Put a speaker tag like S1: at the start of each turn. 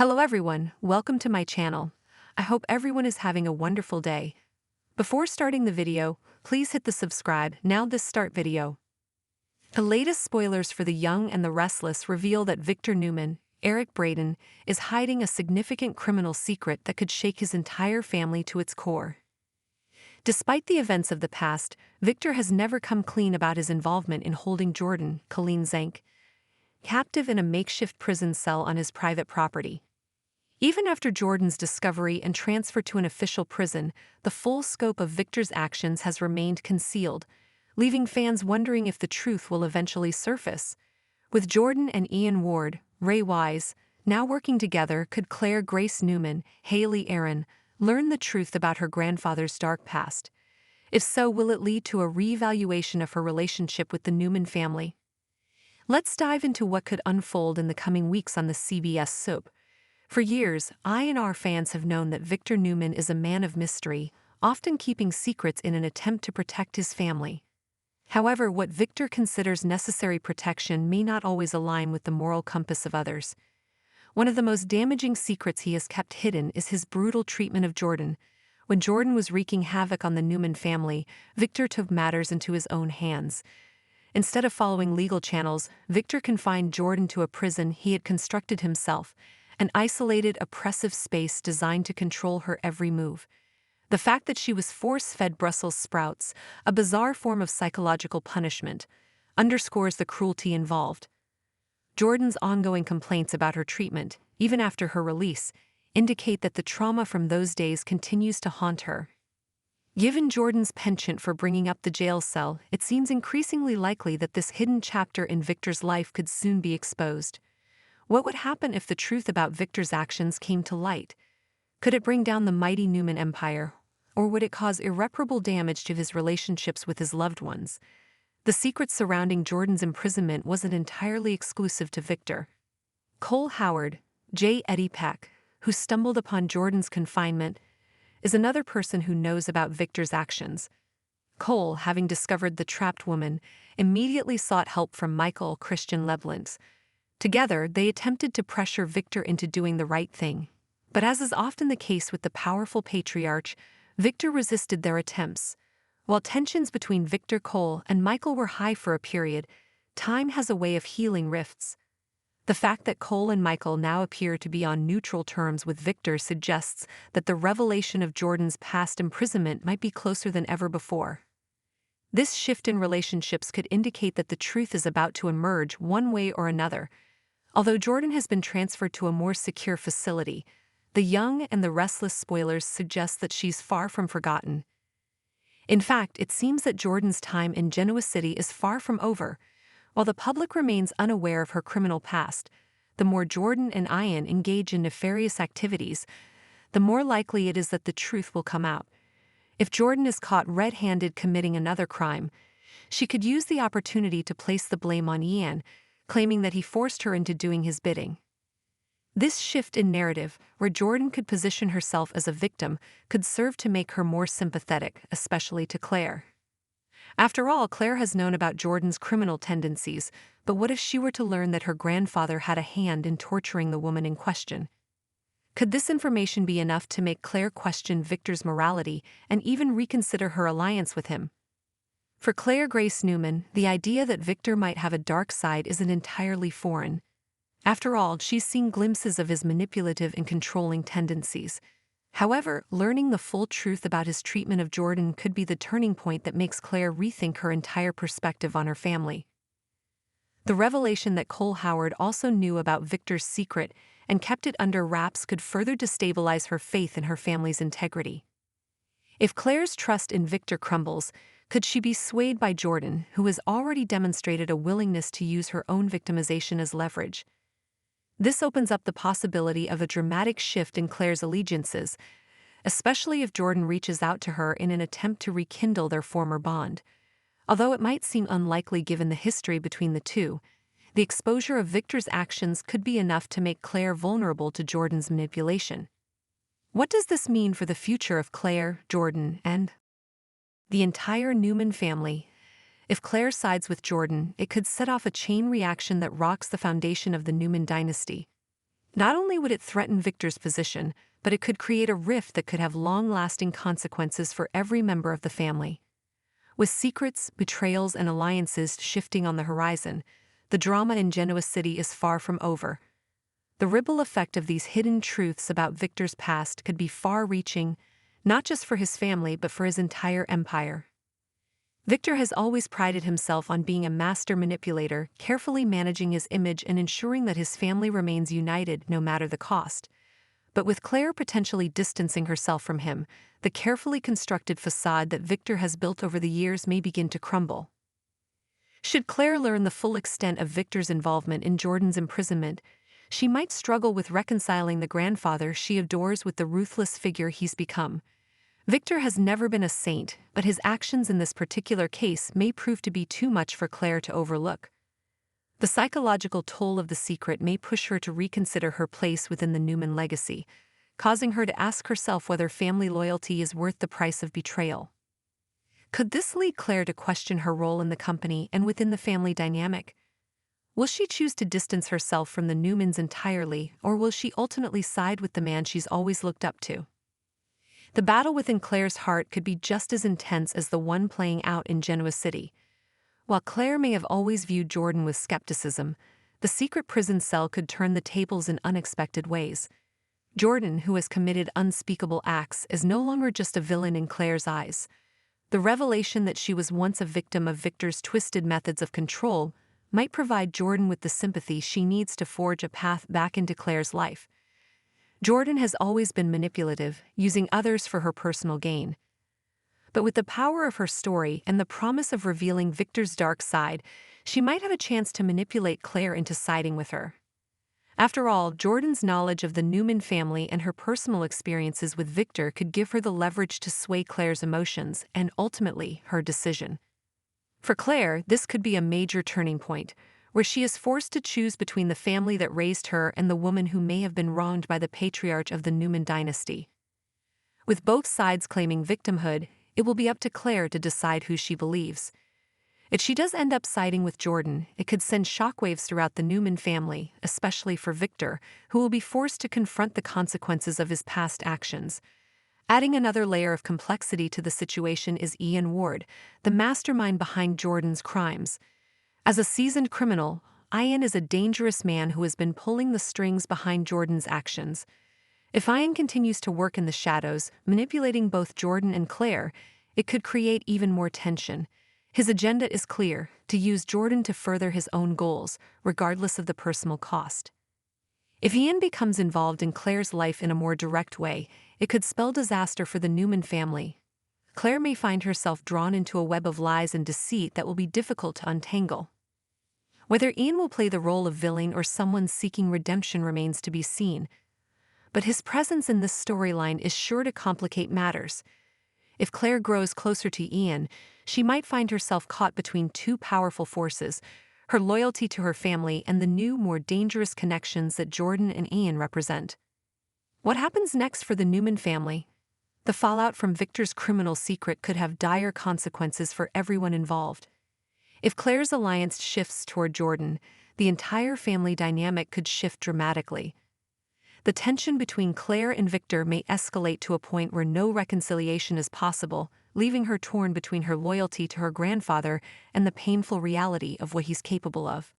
S1: Hello everyone, welcome to my channel. I hope everyone is having a wonderful day. Before starting the video, please hit the subscribe, now this start video. The latest spoilers for The Young and the Restless reveal that Victor Newman, Eric Braeden, is hiding a significant criminal secret that could shake his entire family to its core. Despite the events of the past, Victor has never come clean about his involvement in holding Jordan, Colleen Zank, captive in a makeshift prison cell on his private property. Even after Jordan's discovery and transfer to an official prison, the full scope of Victor's actions has remained concealed, leaving fans wondering if the truth will eventually surface. With Jordan and Ian Ward, Ray Wise, now working together, could Claire Grace Newman, Haley Aaron, learn the truth about her grandfather's dark past? If so, will it lead to a reevaluation of her relationship with the Newman family? Let's dive into what could unfold in the coming weeks on the CBS soap. For years, I and our fans have known that Victor Newman is a man of mystery, often keeping secrets in an attempt to protect his family. However, what Victor considers necessary protection may not always align with the moral compass of others. One of the most damaging secrets he has kept hidden is his brutal treatment of Jordan. When Jordan was wreaking havoc on the Newman family, Victor took matters into his own hands. Instead of following legal channels, Victor confined Jordan to a prison he had constructed himself, an isolated, oppressive space designed to control her every move. The fact that she was force-fed Brussels sprouts, a bizarre form of psychological punishment, underscores the cruelty involved. Jordan's ongoing complaints about her treatment, even after her release, indicate that the trauma from those days continues to haunt her. Given Jordan's penchant for bringing up the jail cell, it seems increasingly likely that this hidden chapter in Victor's life could soon be exposed. What would happen if the truth about Victor's actions came to light? Could it bring down the mighty Newman empire, or would it cause irreparable damage to his relationships with his loved ones? The secrets surrounding Jordan's imprisonment wasn't entirely exclusive to Victor. Cole Howard, J. Eddie Peck, who stumbled upon Jordan's confinement, is another person who knows about Victor's actions. Cole, having discovered the trapped woman, immediately sought help from Michael Christian Leblanc. Together, they attempted to pressure Victor into doing the right thing. But as is often the case with the powerful patriarch, Victor resisted their attempts. While tensions between Victor Cole and Michael were high for a period, time has a way of healing rifts. The fact that Cole and Michael now appear to be on neutral terms with Victor suggests that the revelation of Jordan's past imprisonment might be closer than ever before. This shift in relationships could indicate that the truth is about to emerge one way or another. Although Jordan has been transferred to a more secure facility, The Young and the Restless spoilers suggest that she's far from forgotten. In fact, it seems that Jordan's time in Genoa City is far from over. While the public remains unaware of her criminal past, the more Jordan and Ian engage in nefarious activities, the more likely it is that the truth will come out. If Jordan is caught red-handed committing another crime, she could use the opportunity to place the blame on Ian, claiming that he forced her into doing his bidding. This shift in narrative, where Jordan could position herself as a victim, could serve to make her more sympathetic, especially to Claire. After all, Claire has known about Jordan's criminal tendencies, but what if she were to learn that her grandfather had a hand in torturing the woman in question? Could this information be enough to make Claire question Victor's morality and even reconsider her alliance with him? For Claire Grace Newman, the idea that Victor might have a dark side isn't entirely foreign. After all, she's seen glimpses of his manipulative and controlling tendencies. However, learning the full truth about his treatment of Jordan could be the turning point that makes Claire rethink her entire perspective on her family. The revelation that Cole Howard also knew about Victor's secret and kept it under wraps could further destabilize her faith in her family's integrity. If Claire's trust in Victor crumbles, could she be swayed by Jordan, who has already demonstrated a willingness to use her own victimization as leverage? This opens up the possibility of a dramatic shift in Claire's allegiances, especially if Jordan reaches out to her in an attempt to rekindle their former bond. Although it might seem unlikely given the history between the two, the exposure of Victor's actions could be enough to make Claire vulnerable to Jordan's manipulation. What does this mean for the future of Claire, Jordan, and the entire Newman family? If Claire sides with Jordan, it could set off a chain reaction that rocks the foundation of the Newman dynasty. Not only would it threaten Victor's position, but it could create a rift that could have long-lasting consequences for every member of the family. With secrets, betrayals, and alliances shifting on the horizon, the drama in Genoa City is far from over. The ripple effect of these hidden truths about Victor's past could be far-reaching, not just for his family but for his entire empire. Victor has always prided himself on being a master manipulator, carefully managing his image and ensuring that his family remains united no matter the cost. But with Claire potentially distancing herself from him, the carefully constructed facade that Victor has built over the years may begin to crumble. Should Claire learn the full extent of Victor's involvement in Jordan's imprisonment, she might struggle with reconciling the grandfather she adores with the ruthless figure he's become. Victor has never been a saint, but his actions in this particular case may prove to be too much for Claire to overlook. The psychological toll of the secret may push her to reconsider her place within the Newman legacy, causing her to ask herself whether family loyalty is worth the price of betrayal. Could this lead Claire to question her role in the company and within the family dynamic? Will she choose to distance herself from the Newmans entirely, or will she ultimately side with the man she's always looked up to? The battle within Claire's heart could be just as intense as the one playing out in Genoa City. While Claire may have always viewed Jordan with skepticism, the secret prison cell could turn the tables in unexpected ways. Jordan, who has committed unspeakable acts, is no longer just a villain in Claire's eyes. The revelation that she was once a victim of Victor's twisted methods of control might provide Jordan with the sympathy she needs to forge a path back into Claire's life. Jordan has always been manipulative, using others for her personal gain. But with the power of her story and the promise of revealing Victor's dark side, she might have a chance to manipulate Claire into siding with her. After all, Jordan's knowledge of the Newman family and her personal experiences with Victor could give her the leverage to sway Claire's emotions and, ultimately, her decision. For Claire, this could be a major turning point, where she is forced to choose between the family that raised her and the woman who may have been wronged by the patriarch of the Newman dynasty. With both sides claiming victimhood, it will be up to Claire to decide who she believes. If she does end up siding with Jordan, it could send shockwaves throughout the Newman family, especially for Victor, who will be forced to confront the consequences of his past actions. Adding another layer of complexity to the situation is Ian Ward, the mastermind behind Jordan's crimes. As a seasoned criminal, Ian is a dangerous man who has been pulling the strings behind Jordan's actions. If Ian continues to work in the shadows, manipulating both Jordan and Claire, it could create even more tension. His agenda is clear: to use Jordan to further his own goals, regardless of the personal cost. If Ian becomes involved in Claire's life in a more direct way, it could spell disaster for the Newman family. Claire may find herself drawn into a web of lies and deceit that will be difficult to untangle. Whether Ian will play the role of villain or someone seeking redemption remains to be seen, but his presence in this storyline is sure to complicate matters. If Claire grows closer to Ian, she might find herself caught between two powerful forces: her loyalty to her family and the new, more dangerous connections that Jordan and Ian represent. What happens next for the Newman family? The fallout from Victor's criminal secret could have dire consequences for everyone involved. If Claire's alliance shifts toward Jordan, the entire family dynamic could shift dramatically. The tension between Claire and Victor may escalate to a point where no reconciliation is possible, leaving her torn between her loyalty to her grandfather and the painful reality of what he's capable of.